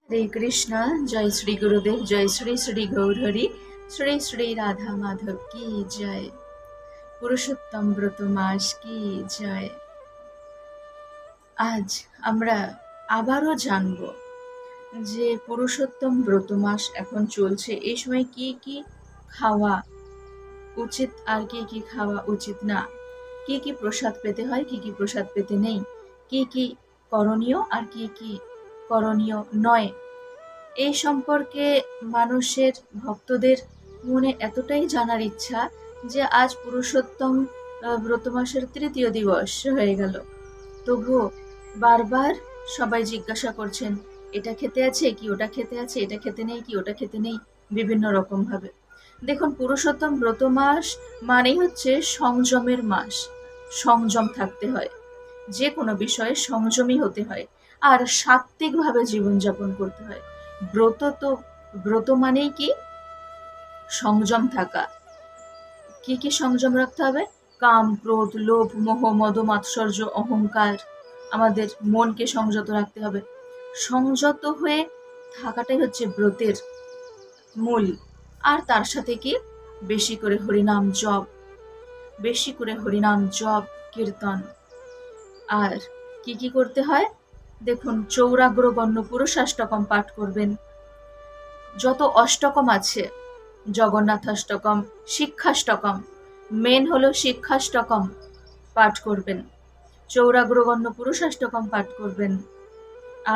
হরে কৃষ্ণ। জয় শ্রী গুরুদেব, জয় শ্রী শ্রী গৌরহরি, শ্রী শ্রী রাধা মাধব কি জয়। পুরুষোত্তম ব্রত মাস কি জয়। আজ আমরা আবারও জানব যে পুরুষোত্তম ব্রত মাস এখন চলছে, এই সময় কি কি খাওয়া উচিত আর কি কি খাওয়া উচিত না, কি কি প্রসাদ পেতে হয়, কি কি প্রসাদ পেতে নেই, কি কি করণীয় আর কি কি করণীয় নয়, এই সম্পর্কে মানুষের ভক্তদের মনে এতটাই জানার ইচ্ছা যে আজ পুরুষোত্তম ব্রত মাসের তৃতীয় দিবস হয়ে গেল। তবুও বারবার সবাই জিজ্ঞাসা করছেন, এটা খেতে আছে কি ওটা খেতে আছে, এটা খেতে নেই কি ওটা খেতে নেই, বিভিন্ন রকম ভাবে। দেখুন, পুরুষোত্তম ব্রত মাস মানেই হচ্ছে সংযমের মাস। সংযম থাকতে হয়, যে কোনো বিষয়ে সংযমী হতে হয়, আর সাত্ত্বিকভাবে জীবনযাপন করতে হয়। ব্রত মানেই কি সংযম থাকা। কি কি সংযম রাখতে হবে? কাম, ক্রোধ, লোভ, মোহ, মদ, মাৎসর্য, অহংকার, আমাদের মনকে সংযত রাখতে হবে। সংযত হয়ে থাকাটাই হচ্ছে ব্রতের মূল। আর তার সাথে কি, বেশি করে হরিনাম জপ, বেশি করে হরিনাম জপ কীর্তন। আর কি কি করতে হয় দেখুন, চৌরাগ্র গণ্য পুরুষাষ্টকম পাঠ করবেন। যত অষ্টকম আছে, জগন্নাথাষ্টকম, শিক্ষাষ্টকম, মেন হলো শিক্ষাষ্টকম পাঠ করবেন, চৌরাগ্রগণ্য পুরুষাষ্টকম পাঠ করবেন,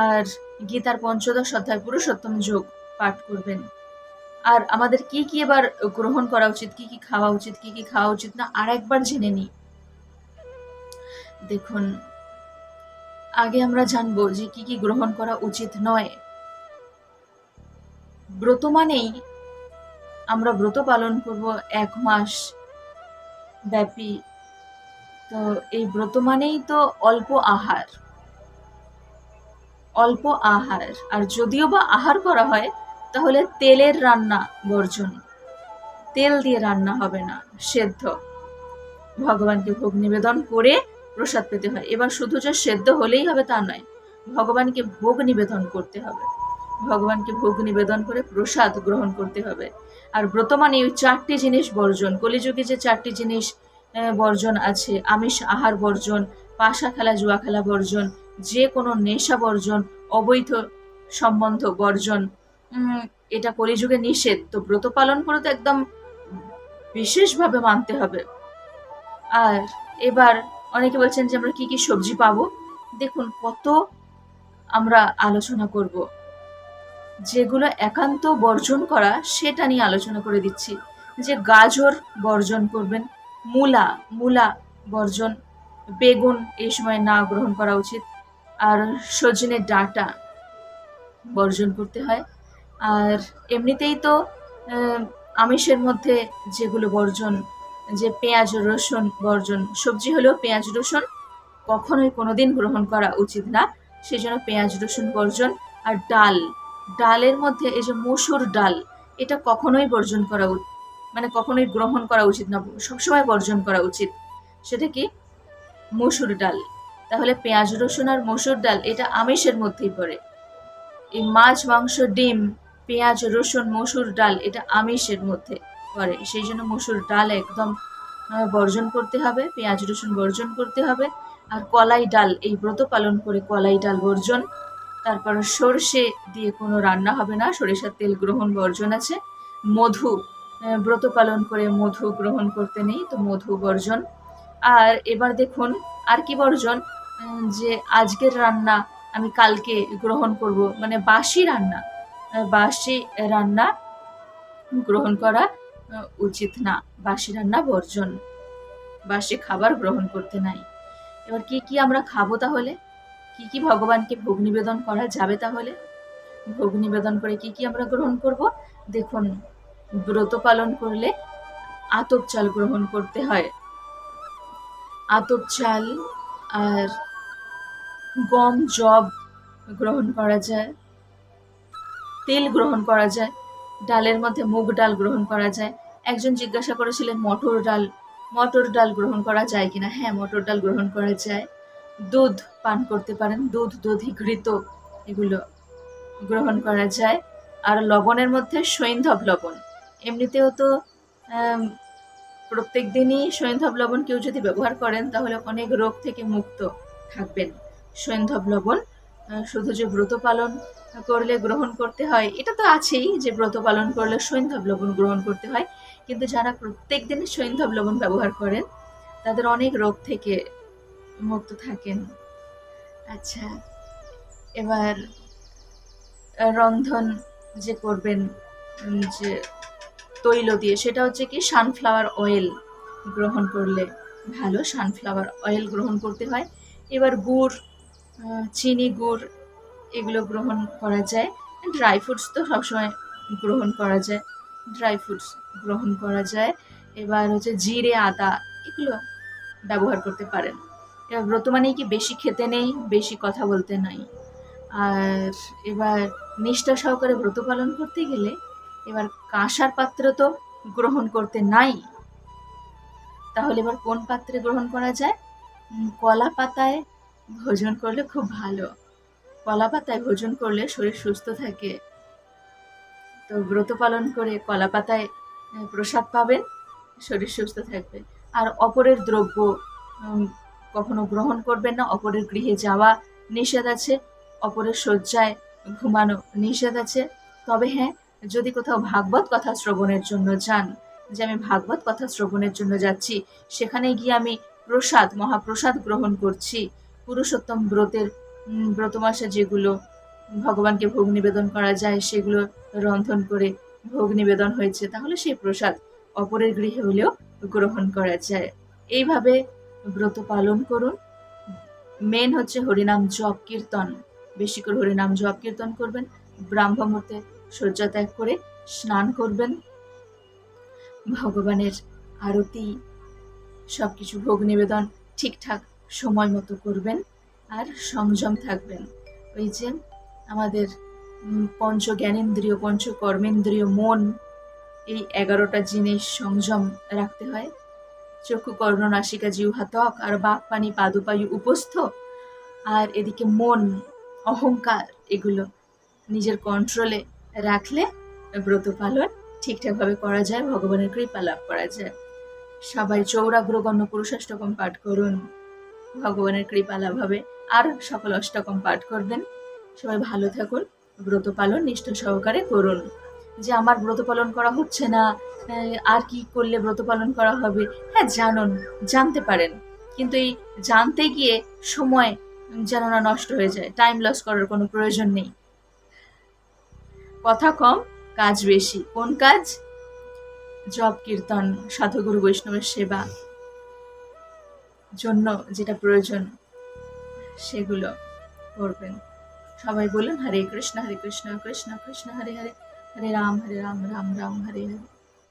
আর গীতার পঞ্চদশ অধ্যায় পুরুষোত্তম যোগ পাঠ করবেন। আর আমাদের কি কি এবার গ্রহণ করা উচিত, কি কি খাওয়া উচিত, কি কি খাওয়া উচিত না, আর একবার জেনে নিই। দেখুন, আগে আমরা জানবো যে কি কি গ্রহণ করা উচিত নয়। ব্রত মানেই আমরা ব্রত পালন করব 1 মাস ব্যাপী। তো এই ব্রত মানেই তো অল্প আহার, অল্প আহার। আর যদিও বা আহার করা হয়, তাহলে তেলের রান্না বর্জন, তেল দিয়ে রান্না হবে না, সেদ্ধ। ভগবানকে ভোগ নিবেদন করে প্রসাদ পেতে হয়। এবার শুধু যে সেদ্ধ হলেই হবে তা নয়, ভগবানকে ভোগ নিবেদন করতে হবে, ভগবানকে ভোগ নিবেদন করে প্রসাদ গ্রহণ করতে হবে। আর ব্রত মানে ওই 4টি জিনিস বর্জন। কলিযুগে যে 4টি জিনিস বর্জন আছে, আমিষ আহার বর্জন, পাশা খেলা জুয়া খেলা বর্জন, যে কোনো নেশা বর্জন, অবৈধ সম্বন্ধ বর্জন, এটা কলিযুগে নিষেধ। তো ব্রত পালন করে তো একদম বিশেষভাবে মানতে হবে। আর এবার অনেকে বলছেন যে আমরা কি কি সবজি পাবো। দেখুন, কত আমরা আলোচনা করব, যেগুলো একান্ত বর্জন করা সেটা নিয়ে আলোচনা করে দিচ্ছি। যে গাজর বর্জন করবেন, মূলা মূলা বর্জন, বেগুন এই সময় না গ্রহণ করা উচিত, আর সজনের ডাঁটা বর্জন করতে হয়। আর এমনিতেই তো আমিষের মধ্যে যেগুলো বর্জন, যে পেঁয়াজ রসুন বর্জন, সবজি হলেও পেঁয়াজ রসুন কখনোই কোনোদিন গ্রহণ করা উচিত না, সেজন্য পেঁয়াজ রসুন বর্জন। আর ডাল, ডালের মধ্যে এই যে মসুর ডাল, এটা কখনোই বর্জন করা মানে কখনোই গ্রহণ করা উচিত না, সবসময় বর্জন করা উচিত। সেটা কি? মসুর ডাল। তাহলে পেঁয়াজ রসুন আর মসুর ডাল এটা আমিষের মধ্যেই পড়ে। এই মাছ, মাংস, ডিম, পেঁয়াজ রসুন, মসুর ডাল এটা আমিষের মধ্যে পড়ে, সেই জন্য মসুর ডাল একদম বর্জন করতে হবে, পেঁয়াজ রসুন বর্জন করতে হবে। আর কলাই ডাল, এই ব্রত পালন করে কলাই ডাল বর্জন। তারপর সর্ষে দিয়ে কোনো রান্না হবে না, সরিষার তেল গ্রহণ বর্জন আছে। মধু, ব্রত পালন করে মধু গ্রহণ করতে নেই, তো মধু বর্জন। আর এবার দেখুন আর কি বর্জন, যে আজকের রান্না আমি কালকে গ্রহণ করব, মানে বাসি রান্না, বাসি রান্না গ্রহণ করা উচিত না, বাসি রান্না বর্জন, বাসি খাবার গ্রহণ করতে নাই। এবার কি কি আমরা খাবো তাহলে, কি কি ভগবানকে ভোগ নিবেদন করা যাবে, তাহলে ভোগ নিবেদন করে কি কি আমরা গ্রহণ করব। দেখুন, ব্রত পালন করলে আতপ চাল গ্রহণ করতে হয়, আতপ চাল। আর গম, জব গ্রহণ করা যায়, তেল গ্রহণ করা যায়, ডালের মধ্যে মুগ ডাল গ্রহণ করা যায়। একজন জিজ্ঞাসা করেছিলেন মটর ডাল, মটর ডাল গ্রহণ করা যায় কিনা। হ্যাঁ, মটর ডাল গ্রহণ করা যায়। দুধ পান করতে পারেন, দুধ, দধি, ঘৃত, এগুলো গ্রহণ করা যায়। আর লবণের মধ্যে সৈন্ধব লবণ, এমনিতেও তো প্রত্যেক দিনই সৈন্ধব লবণ কেউ যদি ব্যবহার করেন তাহলে অনেক রোগ থেকে মুক্ত থাকবেন। সৈন্ধব লবণ শুধু যে ব্রত পালন করলে গ্রহণ করতে হয় এটা তো আছেই, যে ব্রত পালন করলে সৈন্ধব লবণ গ্রহণ করতে হয়, কিন্তু যারা প্রত্যেক দিন সৈন্ধব লবণ ব্যবহার করেন তাদের অনেক রোগ থেকে মুক্ত থাকেন। আচ্ছা, এবার রন্ধন যে করবেন যে তৈল দিয়ে, সেটা হচ্ছে কি সানফ্লাওয়ার অয়েল গ্রহণ করলে ভালো, সানফ্লাওয়ার অয়েল গ্রহণ করতে হয়। এবার গুড়, চিনি, গুড় এগুলো গ্রহণ করা যায়। ড্রাই ফ্রুটস তো সবসময় গ্রহণ করা যায়, ড্রাই ফ্রুটস গ্রহণ করা যায়। এবার হচ্ছে জিরে, আদা এগুলো ব্যবহার করতে পারেন। এবার ব্রত মানেই কি বেশি খেতে নেই, বেশি কথা বলতে নাই। আর এবার নিষ্ঠা সহকারে ব্রত পালন করতে গেলে এবার কাঁসার পাত্র তো গ্রহণ করতে নাই, তাহলে এবার কোন পাত্রে গ্রহণ করা যায়? কলা পাতায় ভোজন করলে খুব ভালো। কলা পাতায় ভোজন করলে শরীর সুস্থ থাকে। তো ব্রত পালন করে কলা পাতায় প্রসাদ পাবেন, শরীর সুস্থ থাকবে। আর অপরের দ্রব্য কখনো গ্রহণ করবেন না, অপরের গৃহে যাওয়া নিষেধ আছে, অপরের শয্যায় ঘুমানো নিষেধ আছে। তবে হ্যাঁ, যদি কোথাও ভাগবত কথা শ্রবণের জন্য যান, যে আমি ভাগবত কথা শ্রবণের জন্য যাচ্ছি, সেখানে গিয়ে আমি প্রসাদ, মহাপ্রসাদ গ্রহণ করছি, পুরুষোত্তম ব্রতের ব্রত মাসে যেগুলো ভগবানকে ভোগ নিবেদন করা যায় সেগুলো রন্ধন করে ভোগ নিবেদন হয়েছে, তাহলে সেই প্রসাদ অপরের গৃহে হলেও গ্রহণ করা যায়। এইভাবে ব্রত পালন করুন। মেন হচ্ছে হরিনাম জপ কীর্তন, বেশি করে হরিনাম জপ কীর্তন করবেন। ব্রাহ্মমুহূর্তে শয্যা ত্যাগ করে স্নান করবেন, ভগবানের আরতি সবকিছু ভোগ নিবেদন ঠিকঠাক সময় মতো করবেন, আর সংযম থাকবেন। ওই যে আমাদের পঞ্চ জ্ঞানেন্দ্রিয়, পঞ্চ কর্মেন্দ্রিয়, মন, এই 11টা জিনিস সংযম রাখতে হয়। চক্ষু, কর্ণ, নাসিকা, জিহ্বা, ত্বক আর বাক, পানি, পাদুপায়ু, উপস্থ। আর এদিকে মন, অহংকার, এগুলো নিজের কন্ট্রোলে রাখলে ব্রত পালন ঠিকঠাকভাবে করা যায়, ভগবানের কৃপা লাভ করা যায়। সবাই চৌরাগ্রগণ্য পুরুষাষ্টকম পাঠ করুন, ভগবানের কৃপা লাভ হবে। আর সকল অষ্টকম পাঠ করবেন। সবাই ভালো থাকুন, ব্রত পালন নিষ্ঠা সহকারে করুন। যে আমার ব্রত পালন করা হচ্ছে না, আর কি করলে ব্রত পালন করা হবে, হ্যাঁ জানুন, জানতে পারেন, কিন্তু এই জানতে গিয়ে সময় যেন না নষ্ট হয়ে যায়, টাইম লস করার কোনো প্রয়োজন নেই। কথা কম, কাজ বেশি। কোন কাজ? জপ কীর্তন, সাধুগুরু বৈষ্ণবের সেবা জন্য যেটা প্রয়োজন সেগুলো করবেন। সবাই বলুন হরে কৃষ্ণ কৃষ্ণ কৃষ্ণ হরে হরে, হরে রাম রাম রাম হরে হরে।